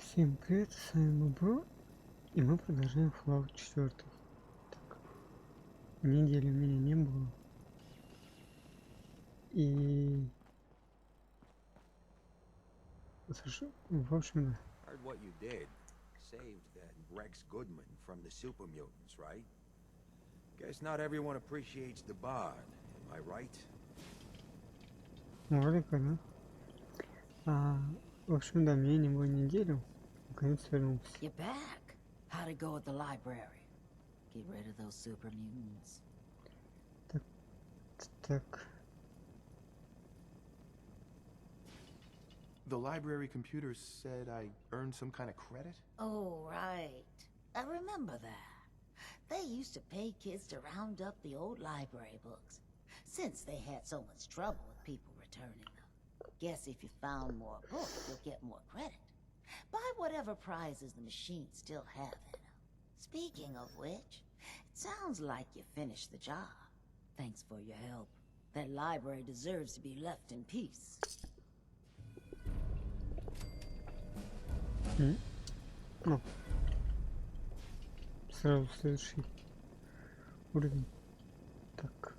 Всем привет, с вами Бро, и мы продолжаем Fallout 4. Так, недели у меня не было. И... в общем, да. Heard what you did. Saved that Rex Goodman from the super mutants, right? Guess not everyone appreciates the bard, am I right? Вроде как, да? В общем, да, мне не было неделю. Наконец вернулся. You're back. How'd it go at the library? Get rid of those super mutants. Так. The library computer said I earned some kind of credit? Oh, right. I remember that. They used to pay kids to round up the old library books, since they had so much trouble with people returning them. Guess if you found more books, you'll get more credit. Buy whatever prizes the machines still have in them. Speaking of which, it sounds like you finished the job. Thanks for your help. That library deserves to be left in peace. Ну, сразу следующий уровень. Так,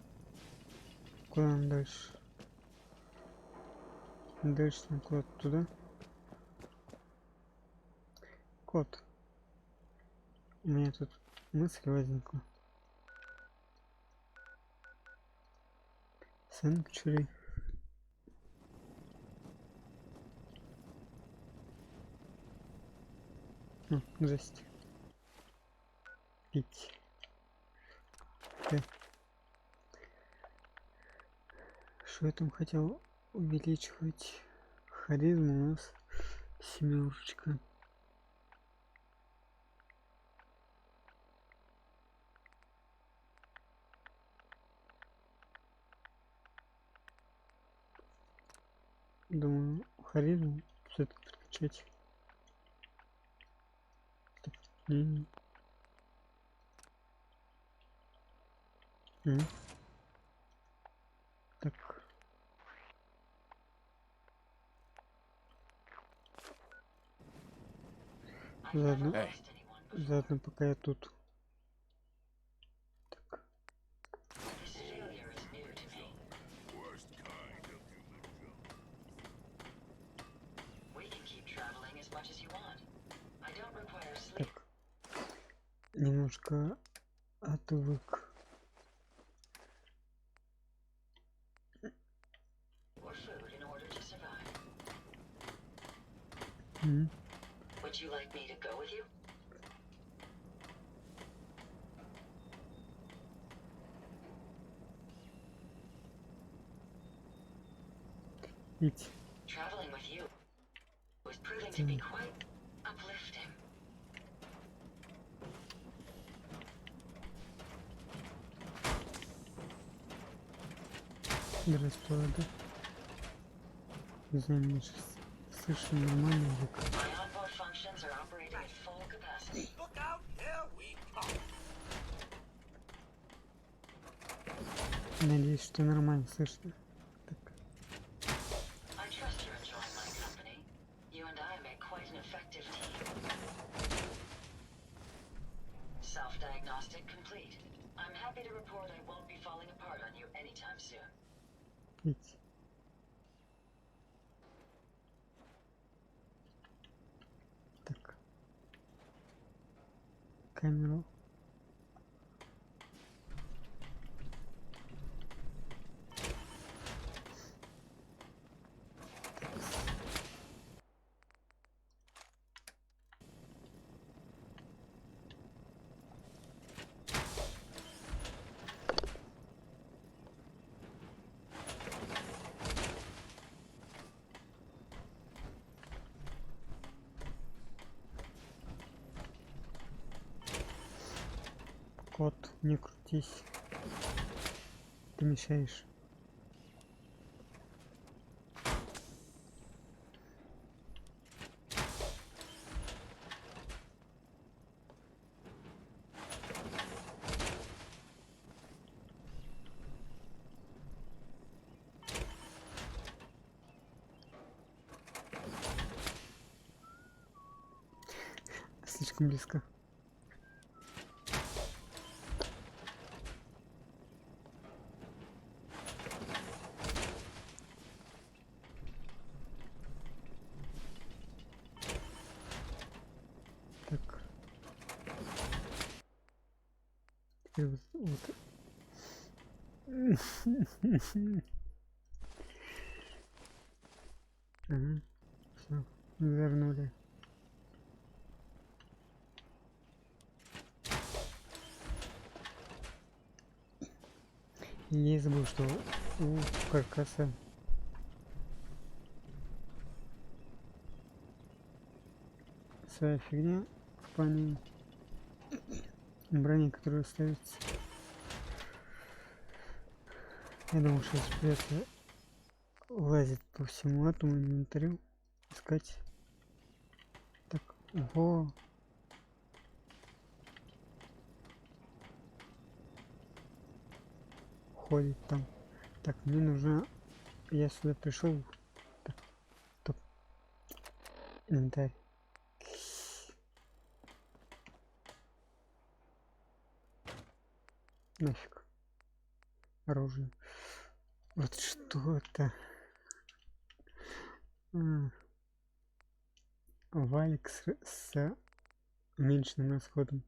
куда нам дальше? Дальше нам куда-то туда. Кот. У меня тут мысль возникла. Санкчури. Здрасте. Пить. Что я там хотел увеличивать? Харизму у нас 7. Думаю, харизму все-таки подкачать. Так. Заодно пока я тут. Так. Так. Немножко отвык. Would you like me to go with you? Traveling with you was proving to be quite uplifting. Здравствуй, да? Не знаю, мне сейчас слышно нормально язык. Надеюсь, что нормально слышно. Так. Self-diagnostic complete. I'm happy to report I won't be falling apart on you anytime soon. Пить. Так. Камеру. Кот, не крутись. Ты мешаешь. слишком близко. Так. Теперь вот. Ага, все, вернули. Я забыл, что у каркаса своя фигня в плане брони, которая ставится. Я думал, что придется лазить по всему этому инвентарю, искать. Так, во. Ходит там. Так, мне нужно... Я сюда пришел. Так, топ. Инвентарь. Нафиг. Оружие. Вот что это? Валик с уменьшенным расходом.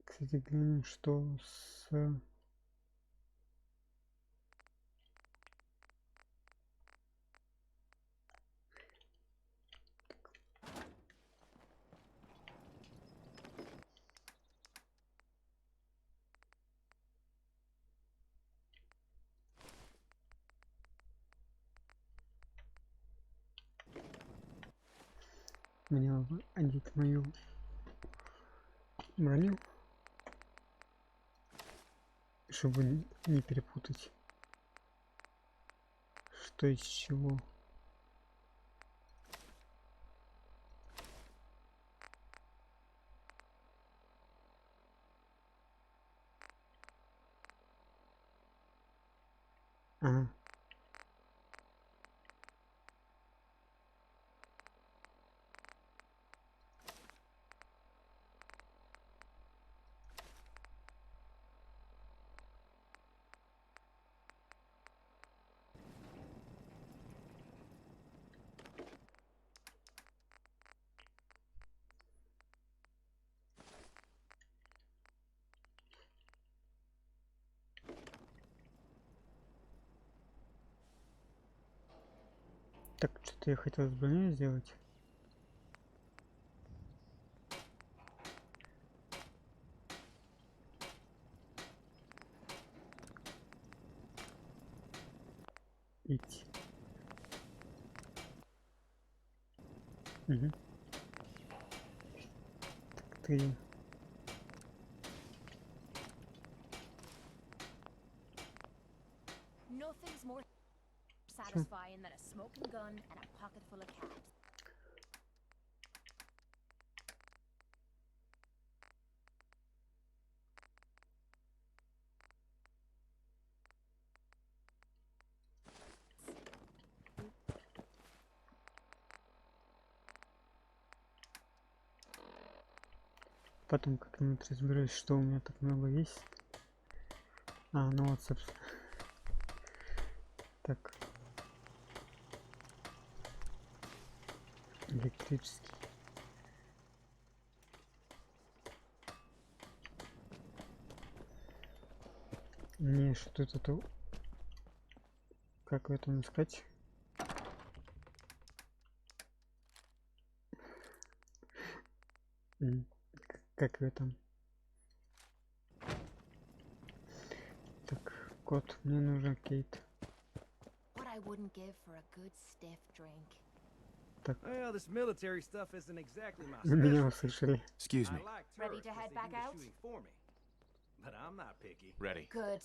Кстати, глянем, что с... Мне надо одеть мою броню, чтобы не перепутать, что из чего. Ага. Так, что-то я хотел с броней сделать. Идти. Угу. Так, ты... Nothing's more satisfying than a smoking gun and a pocket full of cash. Потом как-нибудь разберусь, что у меня так много есть. А, ну вот, собственно. Так. Электрический. Не, что это? Как в этом искать? Как в этом? Так, кот, мне нужен Кейт. What I wouldn't give for a good stiff drink. Так, Well, this military stuff isn't exactly my меня specialty. услышали. Excuse me. I like Ready turrets to 'cause head they back do the out? shooting for me. But I'm not picky. Ready. Good.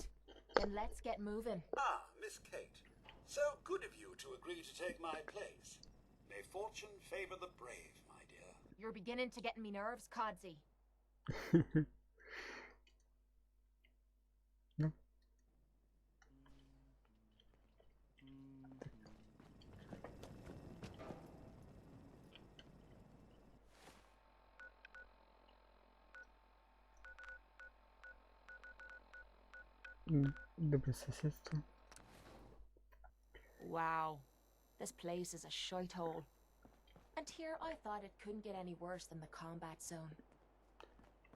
Then let's get moving. Ah, Miss Kate. So good of you to agree to take my place. May fortune favor the brave, my dear. You're beginning to get in me nerves, Codsy. Ну. добрососедство. Wow, this place is a shithole. And here I thought it couldn't get any worse than the combat zone.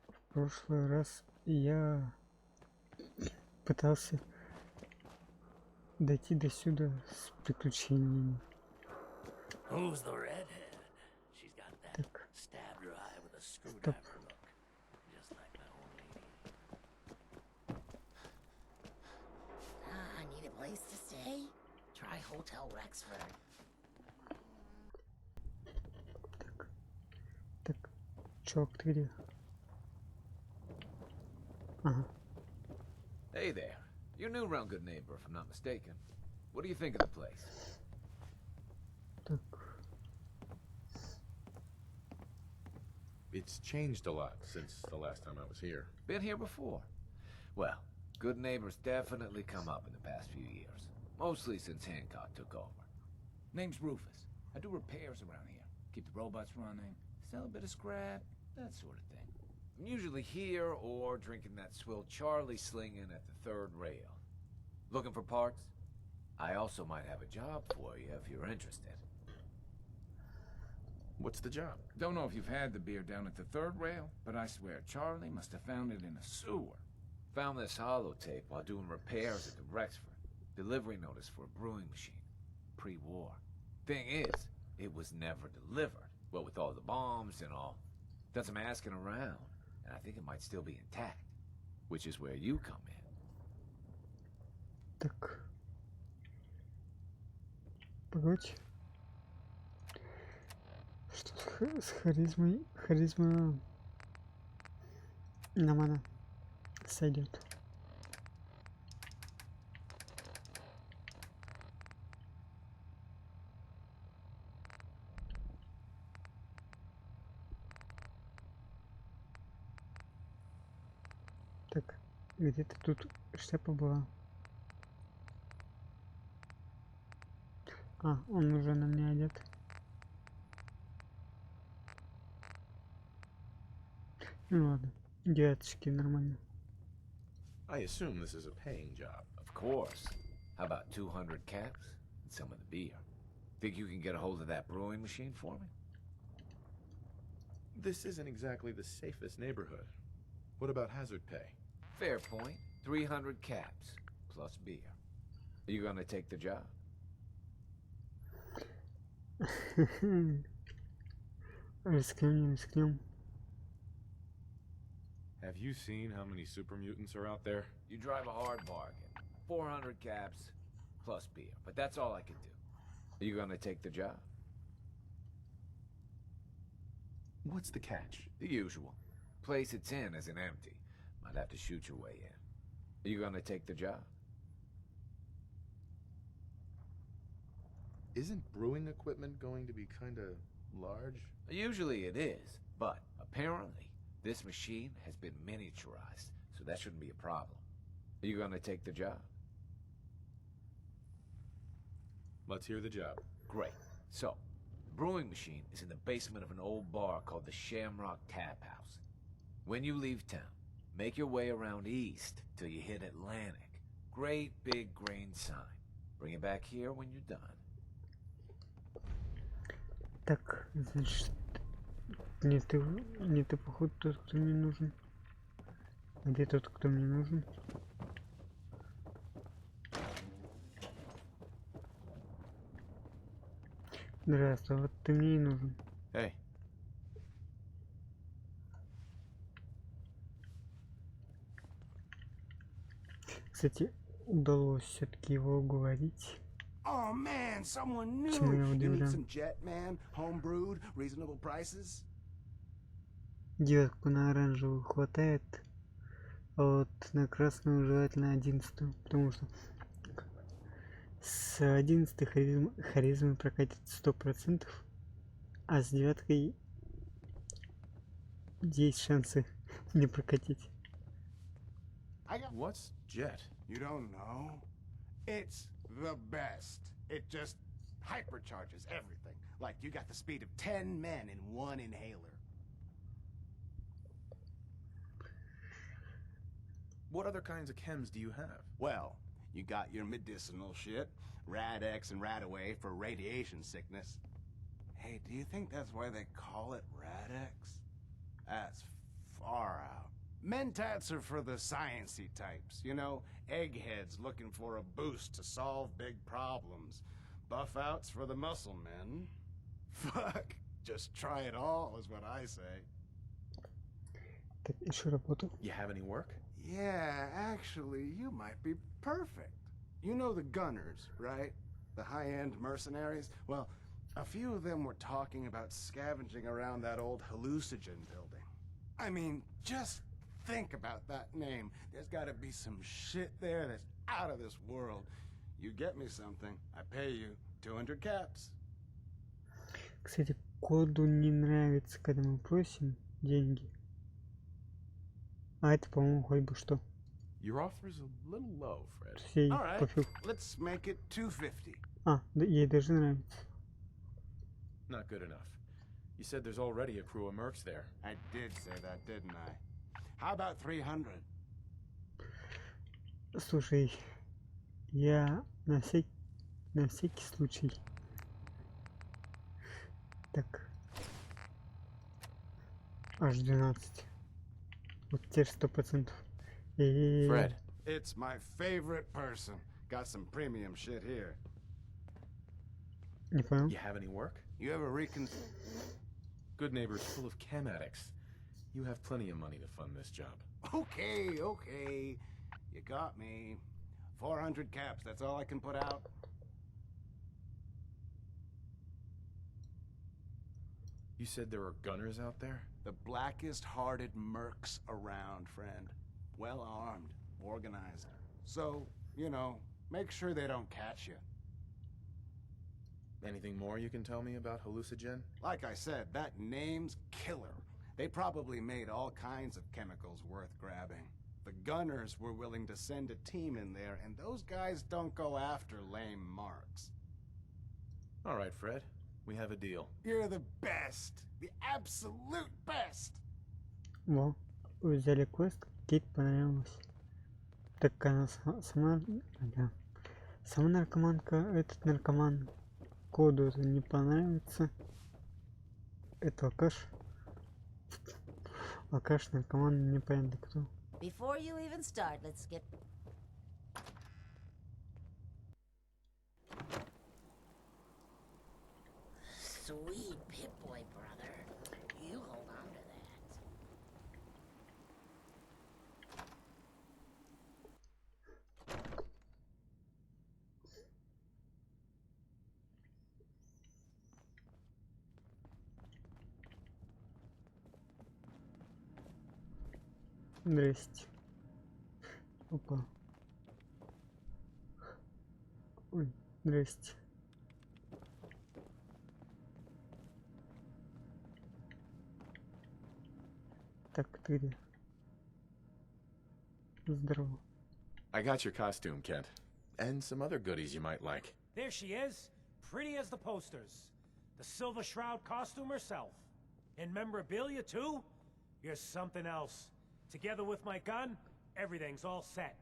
В прошлый раз я пытался дойти до сюда с приключениями. Who's the redhead? She's got that Так, stabbed her eye with a стоп. screwdriver look. Just like my old lady. I need a place to stay. Try Hotel Rexford. Так, чувак, ты где? Ага. Hey there. You're new around Good Neighbor, if I'm not mistaken. What do you think of the place? Так, It's changed a lot since the last time I was here. Been here before? Well, Good Neighbor's definitely come up in the past few years. Mostly since Hancock took over. Name's Rufus. I do repairs around here. Keep the robots running, sell a bit of scrap, that sort of thing. I'm usually here or drinking that swill Charlie slinging at the third rail. Looking for parts? I also might have a job for you if you're interested. What's the job? Don't know if you've had the beer down at the third rail, but I swear Charlie must have found it in a sewer. Found this holotape while doing repairs at the Rexford. Delivery notice for a brewing machine. Pre-war. Thing is, it was never delivered. Well, with all the bombs and all. Done some asking around, and I think it might still be intact. Which is where you come in. так. Погодь. Что с харизмой? Харизма нам она сойдет. Так, где-то тут шляпа была. А, он уже на мне одет. Ну ладно, девяточки нормально. I assume this is a paying job. Of course. How about 200 caps and some of the beer? Think you can get a hold of that brewing machine for me? This isn't exactly the safest neighborhood. What about hazard pay? Fair point. 300 caps, plus beer. Are you gonna take the job? Рискнем, не рискнем. Have you seen how many super mutants are out there? You drive a hard bargain. 400 caps, plus beer. But that's all I can do. Are you gonna take the job? What's the catch? The usual. Place it's in isn't empty. Might have to shoot your way in. Are you gonna take the job? Isn't brewing equipment going to be kinda large? Usually it is, but apparently this machine has been miniaturized, so that shouldn't be a problem. Are you gonna take the job? Let's hear the job. Great. So, the brewing machine is in the basement of an old bar called the Shamrock Tap House. When you leave town, make your way around east till you hit Atlantic. Great big green sign. Bring it back here when you're done. Так, значит, не ты, походу, тот, кто мне нужен. Где тот, кто мне нужен? Здравствуй, вот ты мне и нужен. Hey. Кстати, удалось все-таки его уговорить. Oh man, someone new. Чему я You need удивлен. some jet, man? Homebrewed, reasonable prices? Девятку на оранжевую хватает, а вот на красную желательно 11-ю, потому что с 11-й харизмы прокатит 100%, а с 9-кой есть шансы не прокатить. What's jet? You don't know? It's the best. It just hypercharges everything. Like you got the speed of 10 men in one inhaler. What other kinds of chems do you have? Well, you got your medicinal shit, Rad-X and Rad-Away for radiation sickness. Hey, do you think that's why they call it Rad-X? That's far out. Mentats are for the sciencey types, you know, eggheads looking for a boost to solve big problems. Buff outs for the muscle men. Fuck, just try it all is what I say. Так, ищу работу. You have any work? Yeah, actually, you might be perfect. You know the gunners, right? The high-end mercenaries? Well, a few of them were talking about scavenging around that old hallucinogen building. I mean, just think about that name. There's gotta be some shit there that's out of this world. You get me something, I pay you 200 caps. Кстати, коду не нравится, когда мы просим деньги. А это, по-моему, хоть бы что. Your offer's a little low, Fred. Ей All right, пофиг. let's make it 250. А, да, ей даже нравится. Not good enough. You said there's already a crew of mercs there. I did say that, didn't I? How about 300? Слушай, я на всякий случай. Так. Аж 12. Вот теперь 100%. Fred. It's my favorite person. Got some premium shit here. Не понял. You have any work? You ever Good neighbor's full of chem addicts. You have plenty of money to fund this job. Okay, okay. You got me. 400 caps, that's all I can put out. You said there are gunners out there? The blackest-hearted mercs around, friend. Well-armed, organized. So, you know, make sure they don't catch you. Anything more you can tell me about hallucinogen? Like I said, that name's killer. They probably made all kinds of chemicals worth grabbing. The gunners were willing to send a team in there, and those guys don't go after lame marks. All right, Fred. We have a deal. You're the best. The absolute best. Во, взяли квест, Кейт понравилось. Так она сама, да. Сама наркоманка, этот наркоман. Коду это не понравится. Это алкаш. Алкаш, наркоман, непонятно кто. Before you even start, let's get... Sweet Pip-Boy, brother. You hold on to that. Здрасте. Опа. Ой, здрасте. Так, ты где? Здорово. I got your costume, Kent. And some other goodies you might like. There she is, pretty as the posters. The Silver Shroud costume herself. And memorabilia, too? You're something else. Together with my gun, everything's all set.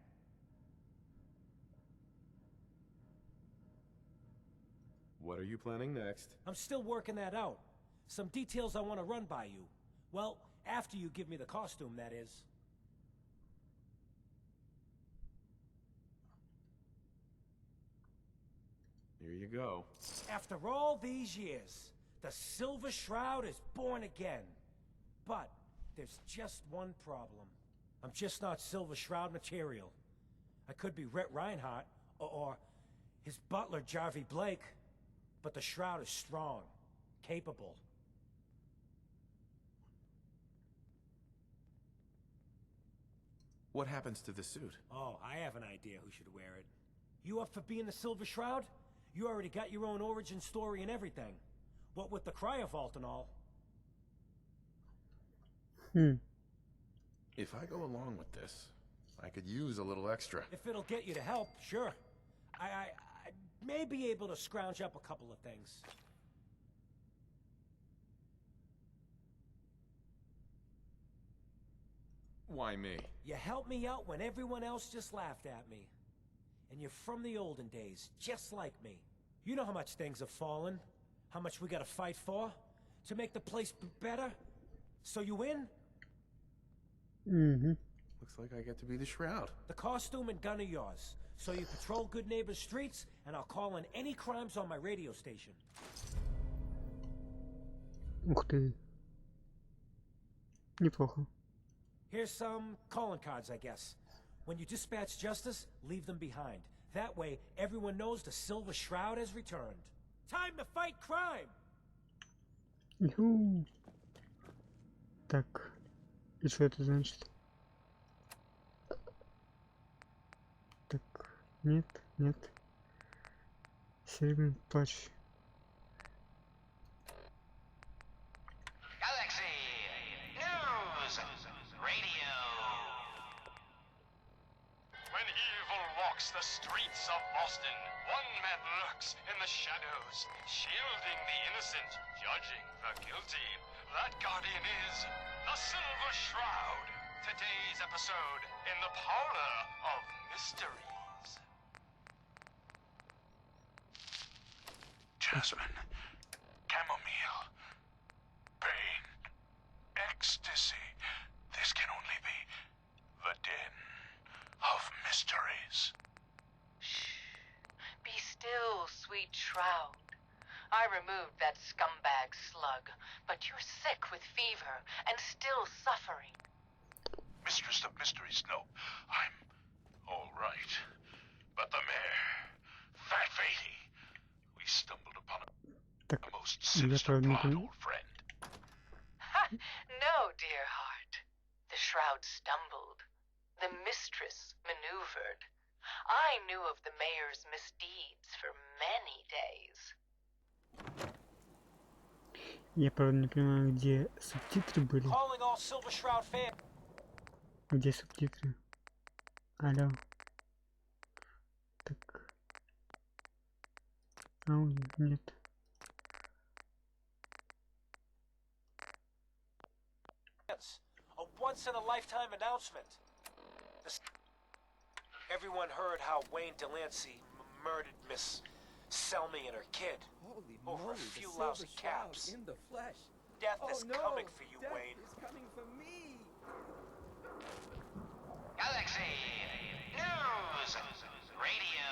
What are you planning next? I'm still working that out. Some details I want to run by you. Well, after you give me the costume, that is. Here you go. After all these years, the Silver Shroud is born again. But there's just one problem. I'm just not Silver Shroud material. I could be Rhett Reinhardt, or his butler, Jarvie Blake. But the Shroud is strong, capable. What happens to the suit? Oh, I have an idea who should wear it. You up for being the Silver Shroud? You already got your own origin story and everything. What with the Cryovault and all. If I go along with this, I could use a little extra. If it'll get you to help, sure. I may be able to scrounge up a couple of things. Why me? You helped me out when everyone else just laughed at me. And you're from the olden days, just like me. You know how much things have fallen, how much we gotta fight for, to make the place better. So you win? Mm-hmm. Looks like I get to be the Shroud. The costume and gun are yours. So you patrol Good Neighbor's streets, and I'll call in any crimes on my radio station. Ух ты. Неплохо. Here's some calling cards, I guess. When you dispatch justice, leave them behind. That way, everyone knows the Silver Shroud has returned. Time to fight crime! Юху. Так. И что это значит? Так. Нет, нет. Серебряный Плащ. When evil walks the streets of Boston, one man lurks in the shadows, shielding the innocent, judging the guilty. That guardian is the Silver Shroud. Today's episode in the Parlor of Mysteries. Jasmine, chamomile, pain, ecstasy. This can only be the den of mysteries. Shh. Be still, sweet Shroud. I removed that scumbag slug, but you're sick with fever and still suffering. Mistress of Mysteries, no, I'm all right. But the mayor, Fat Fatty, we stumbled upon a most sinister plot, old friend. No, dear heart. The Shroud stumbled. The mistress maneuvered. I knew of the mayor's misdeeds for many days. Я, правда, не понимаю, где субтитры были. Calling all Silver Shroud fans. Где субтитры? Алло. Так. Аудио нет. A once-in-a-lifetime announcement. Everyone heard how Wayne Delancey murdered Miss Selmy and her kid over a few lousy caps. In the flesh. Death is coming for you, Death Wayne. is coming for me. Galaxy News Radio.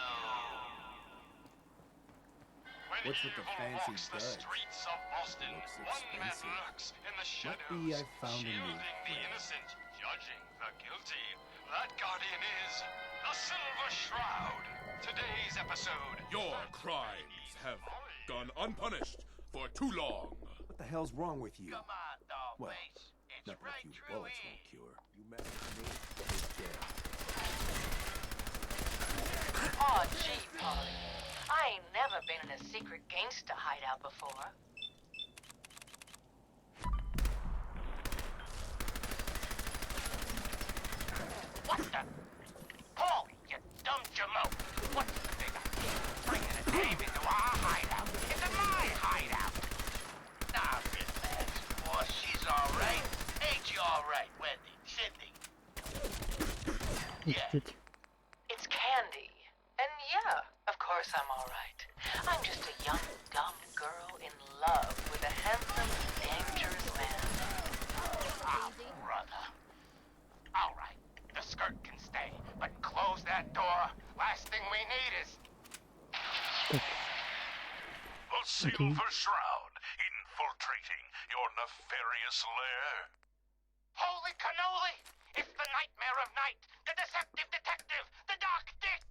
When What's with the evil fancy walks the duds? streets of Boston, Looks one man expensive. lurks in the Might shadows, be I found a new shielding the friend. innocent, judging the guilty. That guardian is the Silver Shroud. Today's episode. Your crimes have gone unpunished for too long. What the hell's wrong with you? Come on, dog Well, face. It's nothing right a few through bullets here. won't cure. You mess with me, you're dead. Aw, gee, Polly. I ain't never been in a secret gangsta hideout before. What the? Paulie, you dumb jalope. What the big idea? Bringing a dame into our hideout. Into my hideout. Nah, relax, boss. She's all right. Ain't you all right, Wendy? Cindy? Yeah. It's Candy. And yeah, of course I'm all right. I'm just a young, dumb girl in love with a handsome, dangerous man. Ah, brother. All right, the skirt can stay, but close that door. Last thing we need is... The Silver Shroud infiltrating your nefarious lair. Holy cannoli! It's the nightmare of night! The deceptive detective! The dark dick!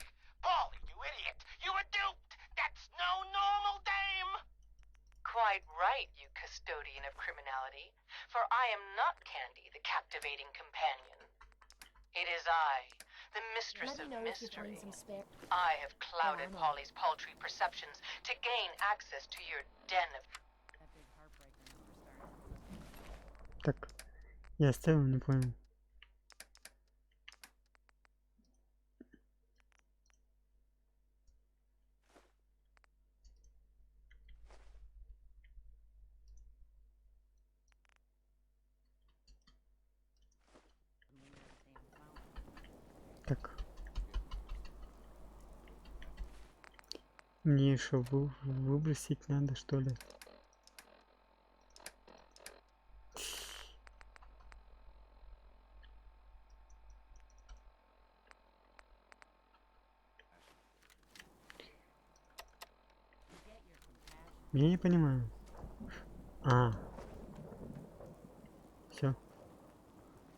Paulie, you idiot! You were duped! That's no normal dame! Quite right, you custodian of criminality. For I am not Candy, the captivating companion. It is I, the mistress Let of me know if you mystery. find some spare. I have clouded Oh, I know. Polly's paltry perceptions to gain access to your den of... Так. Я оставил, не понял. Мне еще выбросить надо, что ли? Я не понимаю. Все.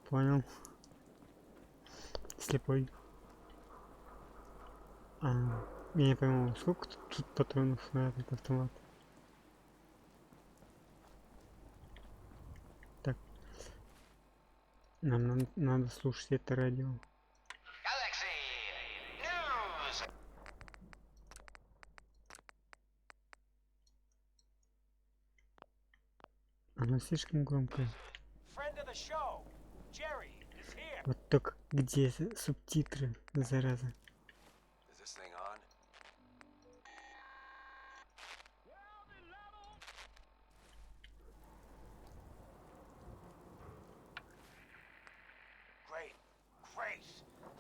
Понял. Слепой. Я не пойму, сколько тут патронов на этот автомат. Так. Нам надо слушать это радио. Оно слишком громкое. Вот только где субтитры, зараза?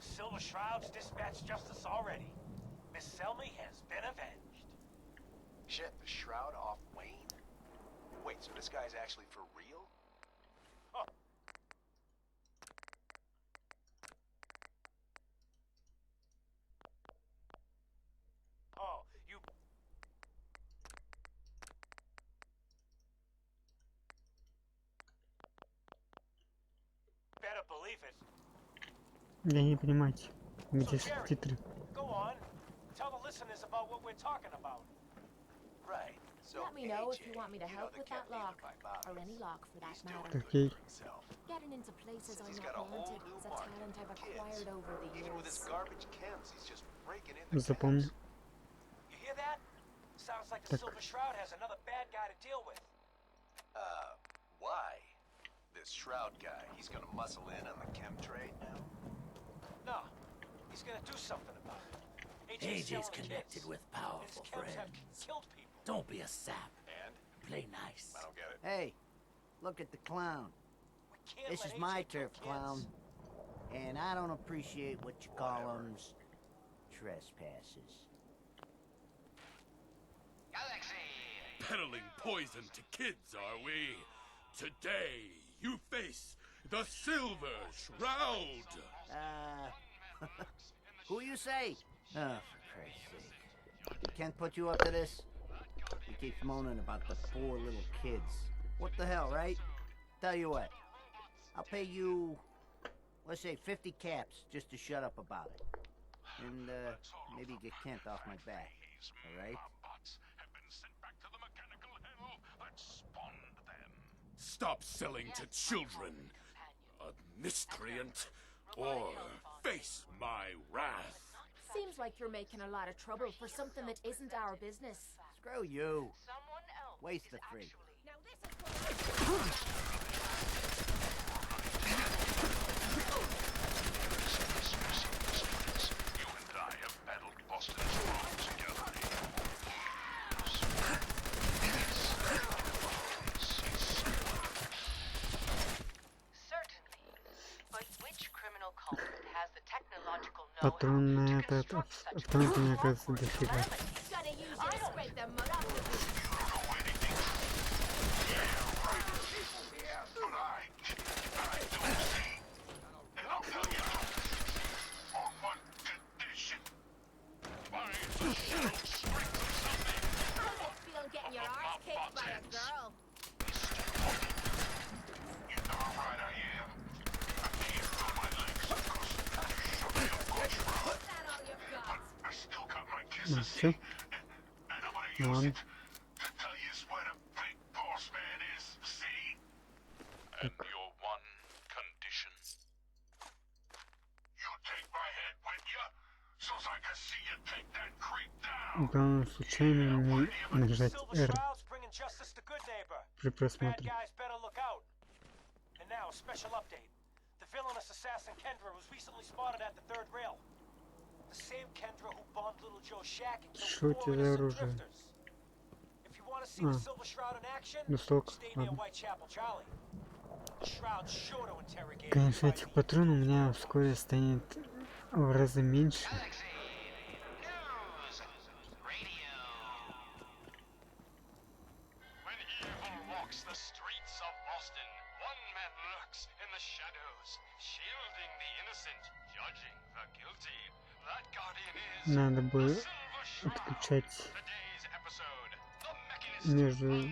Silver Shroud's dispatched justice already. Miss Selmy has been avenged. Shit, the Shroud off Wayne? Wait, so this guy's actually for real? Huh. Oh, you... Better believe it. Я не понимаю, где субтитры. Go on. Tell the listeners about what we're talking about. Right. So let me know if you want me to help with that lock, or any lock for that matter. Okay. Getting into places I'm not wanted is a talent I've acquired over the years. Even with his garbage chems, he's just breaking in the Запомни. You hear that? Sounds like the Silver Shroud has another bad guy to deal with. Why? This Shroud guy, he's gonna muscle in on the chem trade now? No, he's gonna do something about it. AJ's connected with powerful friends. Don't be a sap. And? Play nice. I don't get it. Hey, look at the clown. This is my turf, clown. And I don't appreciate what you call them trespassers. Peddling poison to kids, are we? Today, you face the Silver Shroud! Who you say? Oh, for Christ's sake. We can't put you up to this? He keeps moaning about the poor little kids. What the hell, right? Tell you what. I'll pay you, let's say 50 caps just to shut up about it. And, maybe get Kent off my back. Alright? Stop selling to children, a miscreant, or face my wrath. Seems like you're making a lot of trouble for something that isn't our business. Screw you. Waste the free. You and I have battled Boston's wrong together. Патрон на этот автомат мне кажется дофига. Ну все. Ладно. Главное случайно не нажать R при просмотре. Что это за оружие? Дусток. Ладно. Конечно, этих патронов у меня вскоре станет в разы меньше. Надо бы отключать между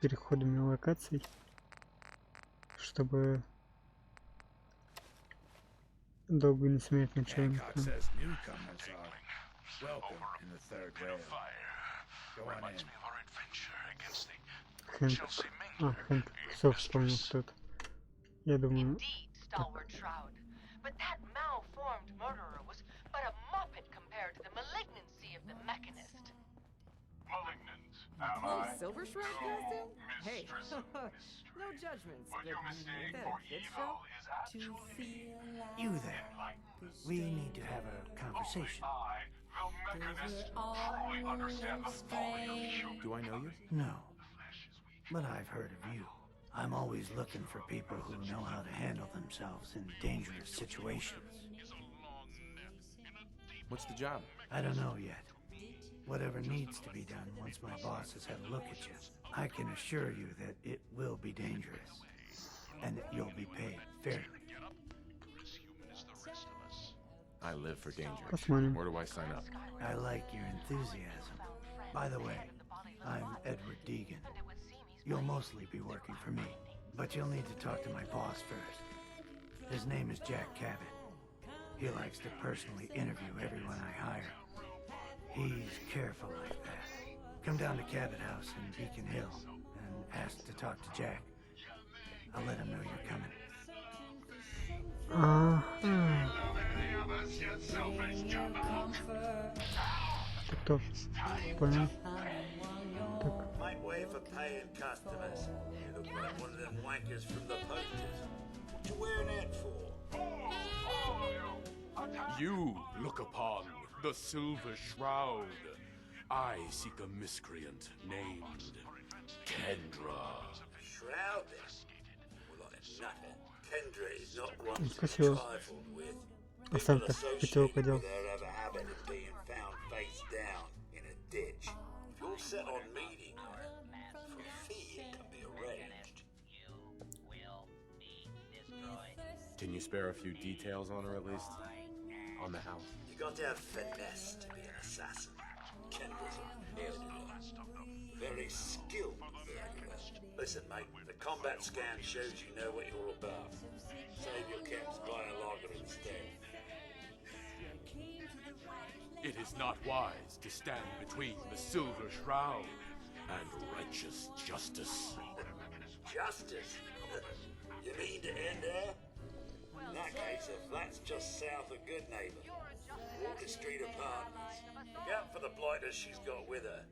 переходами локаций, чтобы долго не смотреть на человека. Хэнк. Хэнк. Все вспомнил кто-то. Я думаю... Stalwart Shroud. But that malformed murderer was but a muppet compared to the malignancy of the mechanist. Malignant, am I? Silver Shroud costume? Hey, no judgments, but that kid show? To feel You there. We need to have a conversation. The mechanist truly understand the folly of human. Do I know you? No. But I've heard of you. I'm always looking for people who know how to handle themselves in dangerous situations. What's the job? I don't know yet. Whatever needs to be done once my boss has had a look at you. I can assure you that it will be dangerous. And that you'll be paid fairly. I live for danger. Посмотрим. Where do I sign up? I like your enthusiasm. By the way, I'm Edward Deegan. You'll mostly be working for me, but you'll need to talk to my boss first. His name is Jack Cabot. He likes to personally interview everyone I hire. He's careful like that. Come down to Cabot House in Beacon Hill and ask to talk to Jack. I'll let him know you're coming. Кто? Понял. Make way for paying customers. You look like one of them wankers from the posters. What you wearing that for? You look upon the Silver Shroud. I seek a miscreant named Kendra. Shroud then? Well, like nothing. Kendra is not one to be Спасибо. trifled with. А сам-то пятерку People хотел. with her have a habit of being found face down in a ditch. If you're set on meeting her, for a fee it can be arranged. Can you spare a few details on her at least? On the house. You got to have finesse to be an assassin. Kendra's a murderer. Very skilled murderer. Listen, mate, the combat scan shows you know what you're about. Save your caps, buy a lager instead. It is not wise to stand between the Silver Shroud and righteous justice. Justice? You mean to end her? In that case, her flat's just south of Good Neighbor. Walker Street Apartments. Look out for the blighters she's got with her.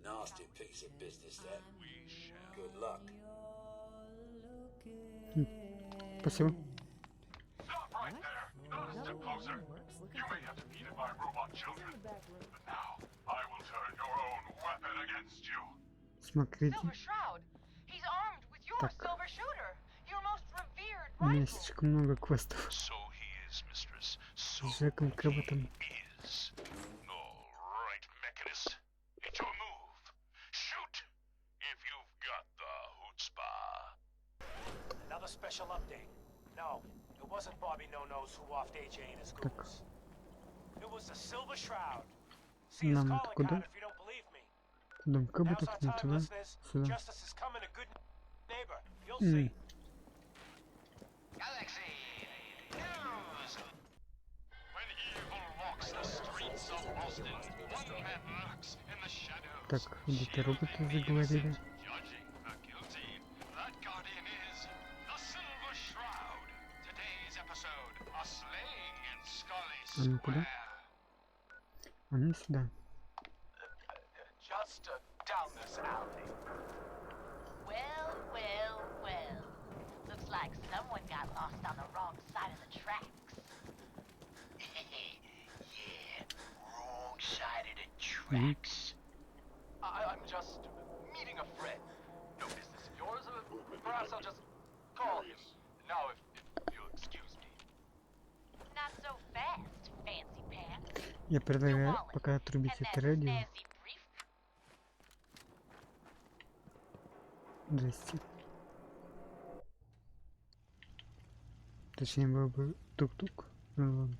Nasty piece of business, that. Good luck. Спасибо. Stop right there. Don't step closer. You may have defeated my robot children, but now I will turn your own weapon against you. Смотрите. Silver Shroud. He's armed with your Так. silver shooter. Your most revered У меня rifle. есть слишком много квестов. So he is, mistress. So С Джеком Кэботом. is. All right, mechanist. It's your move. Shoot if you've got the chutzpah. Another special update. No, it wasn't Bobby No-Nos who offed AJ and his goons. It was the Silver Shroud. See his Нам calling это куда? card if you don't believe me. Дом Now's Кэботов, our не time, туда, listeners. сюда. Justice is coming to good neighbor. You'll see. Galaxy News! When evil walks the streets of Boston, one man lurks in the shadows. Так, где-то роботы заговорили. Judging the guilty, that guardian is the Silver Shroud. Today's episode, a slaying in Scully Они куда? Они сюда. Just down this alley. Well, well, well. Looks like someone got lost on the wrong side of the tracks. Yeah, wrong side of the tracks. I'm just meeting a friend. No business of yours. Perhaps I'll just call you. Now, if you'll excuse me. Not so fast, fancy pants. Я предлагаю пока отрубить это радио. Здрасте. Точнее, было бы тук-тук. Ну ладно.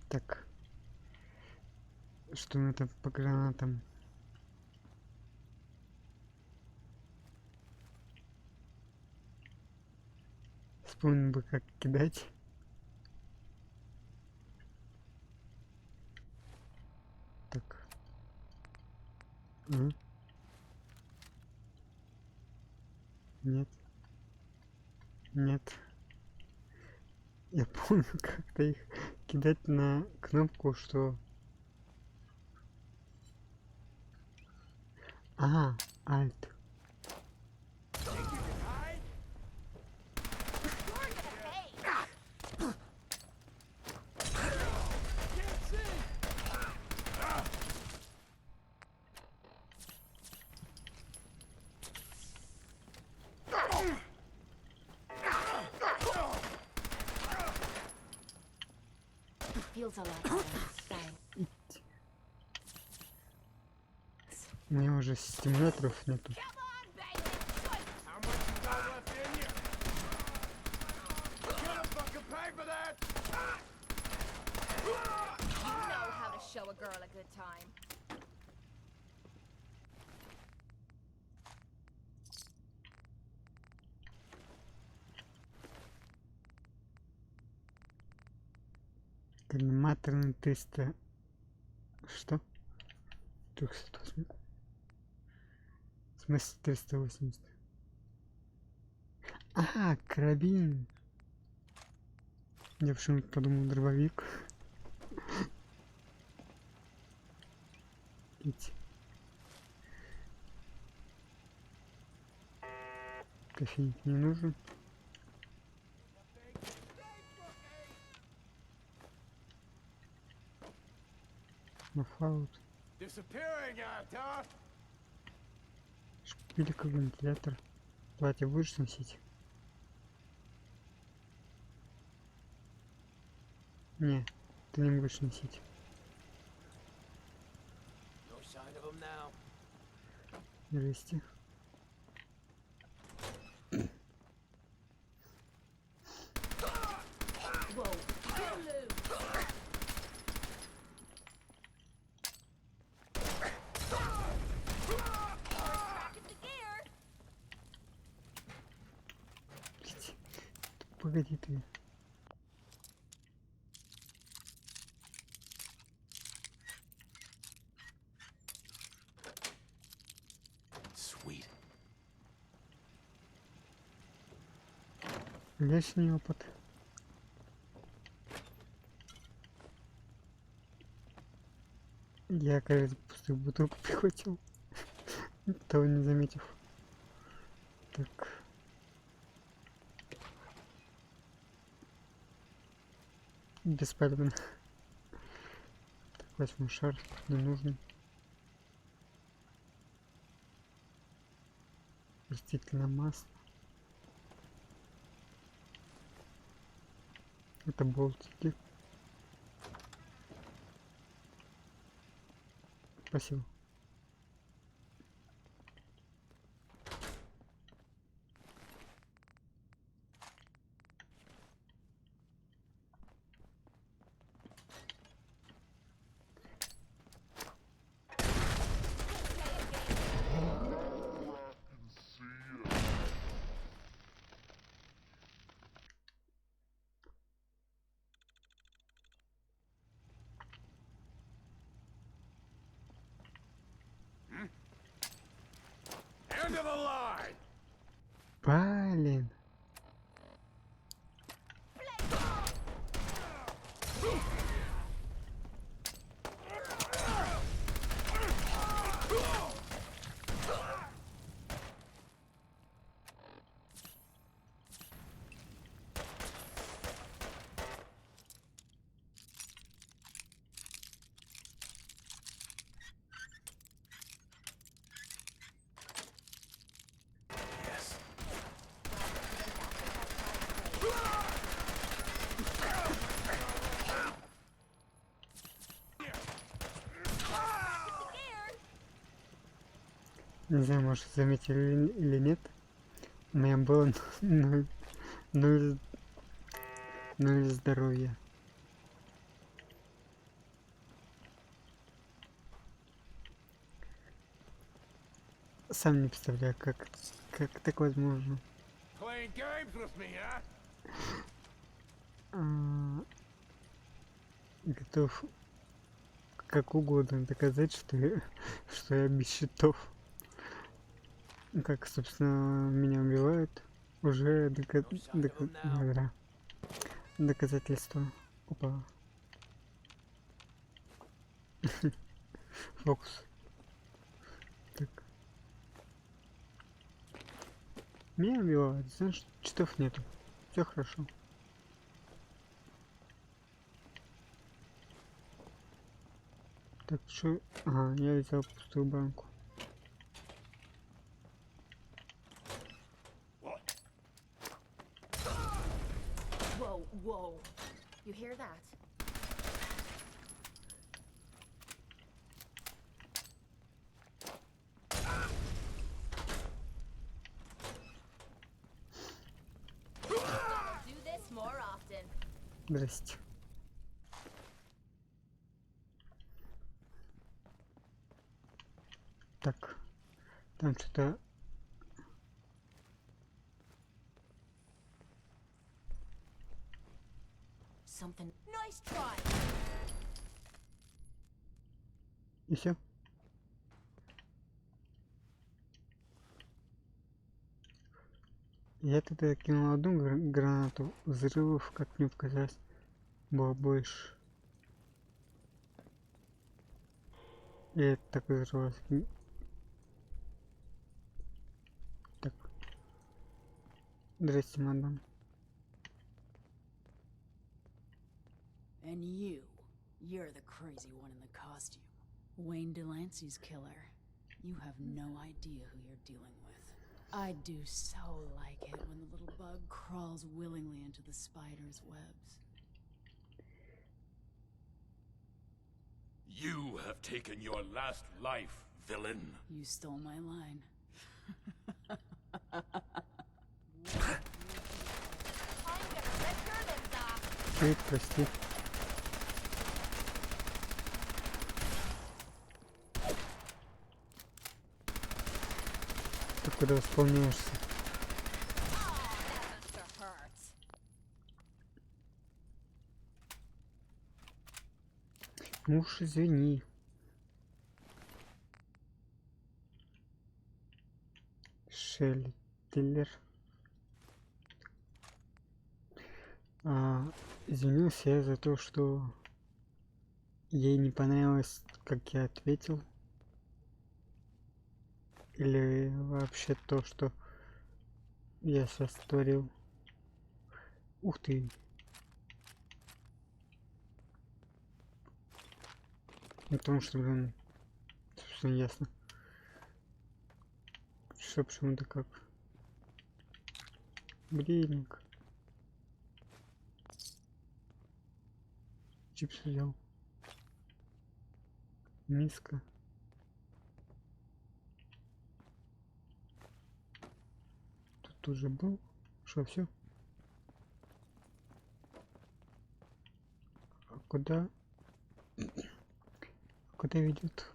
Так. Что у это по гранатам? Вспомнил бы, как кидать. Так. Нет. Нет. Я помню, как-то их кидать на кнопку, что... А, альт. Feels a lot better this time. У меня уже стимуляторов нету. Show a girl a good time. Коллиматорный 300. Что? 380. В смысле 380? Ага, карабин. Я почему-то подумал дробовик. Кофейник не нужен. Мафаут. Шпилька, вентилятор. Платье будешь носить? Не, ты не будешь носить. Жести. Погоди ты. Sweet. Лишний опыт. Я, кажется, пустую бутылку прихватил. Того не заметив. Так. Беспалевно. Так, возьму шар, не нужен. Растительное масло. Это болтики. Спасибо. Блин. Не знаю, может, заметили или нет. У меня было ноль здоровья. Сам не представляю, как так возможно. Готов как угодно доказать, что я без щитов. Как, собственно, меня убивают, уже доказательство. Опа. Фокус. Так. Меня убивают, значит, щитов нету. Все хорошо. Так, что? Ага, я взял пустую банку. Whoa, whoa. You hear that? Do this more often. Здрасте. Так, там что-то... Something. Nice try. И все. Я тогда кинул одну гранату, взрывов, как мне показалось, было больше. И это так взорвалось. Так. Здрасте, мадам. And you're the crazy one in the costume. Wayne Delancey's killer. You have no idea who you're dealing with. I do so like it when the little bug crawls willingly into the spider's webs. You have taken your last life, villain. You stole my line. Эй, прости. Ты куда исполняешься? Ну уж извини. Шелтеллер. Извинился я за то, что ей не понравилось, как я ответил. Или вообще то, что я сейчас творил. Ух ты. Потому что, блин, собственно, ясно. Что почему-то как. Будильник. Чипс взял. Миска. Тут уже был. Что, все? А куда? Куда ведет?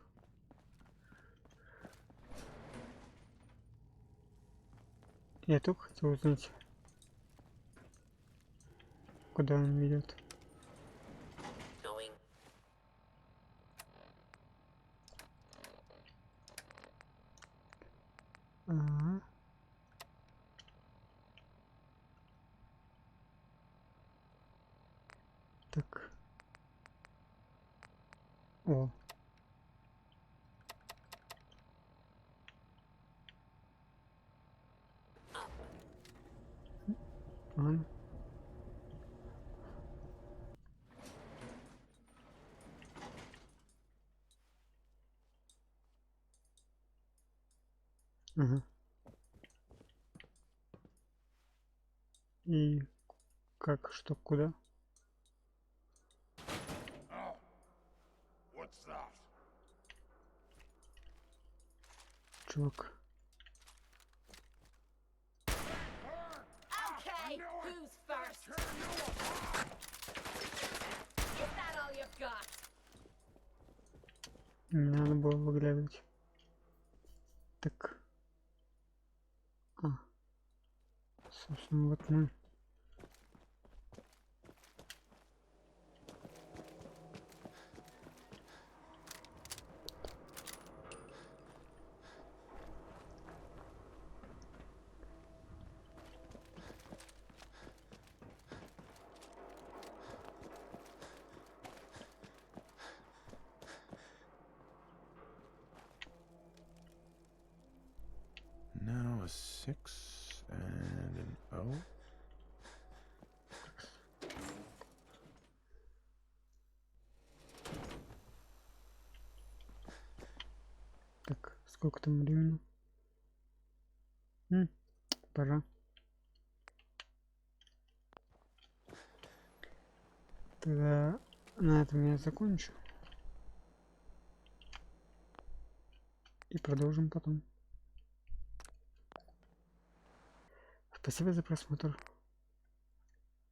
Я только хотел узнать, куда он ведет. Ага. Так. О. Ладно. Ага. И как, что, куда? Чё? чувак. Okay, who's first? Is that all you've got? Не надо было выглядывать. Так. Собственно, вот мы. Now a 6 and an O. Так, сколько там времени? Пора. Тогда на этом я закончу. И продолжим потом. Спасибо за просмотр.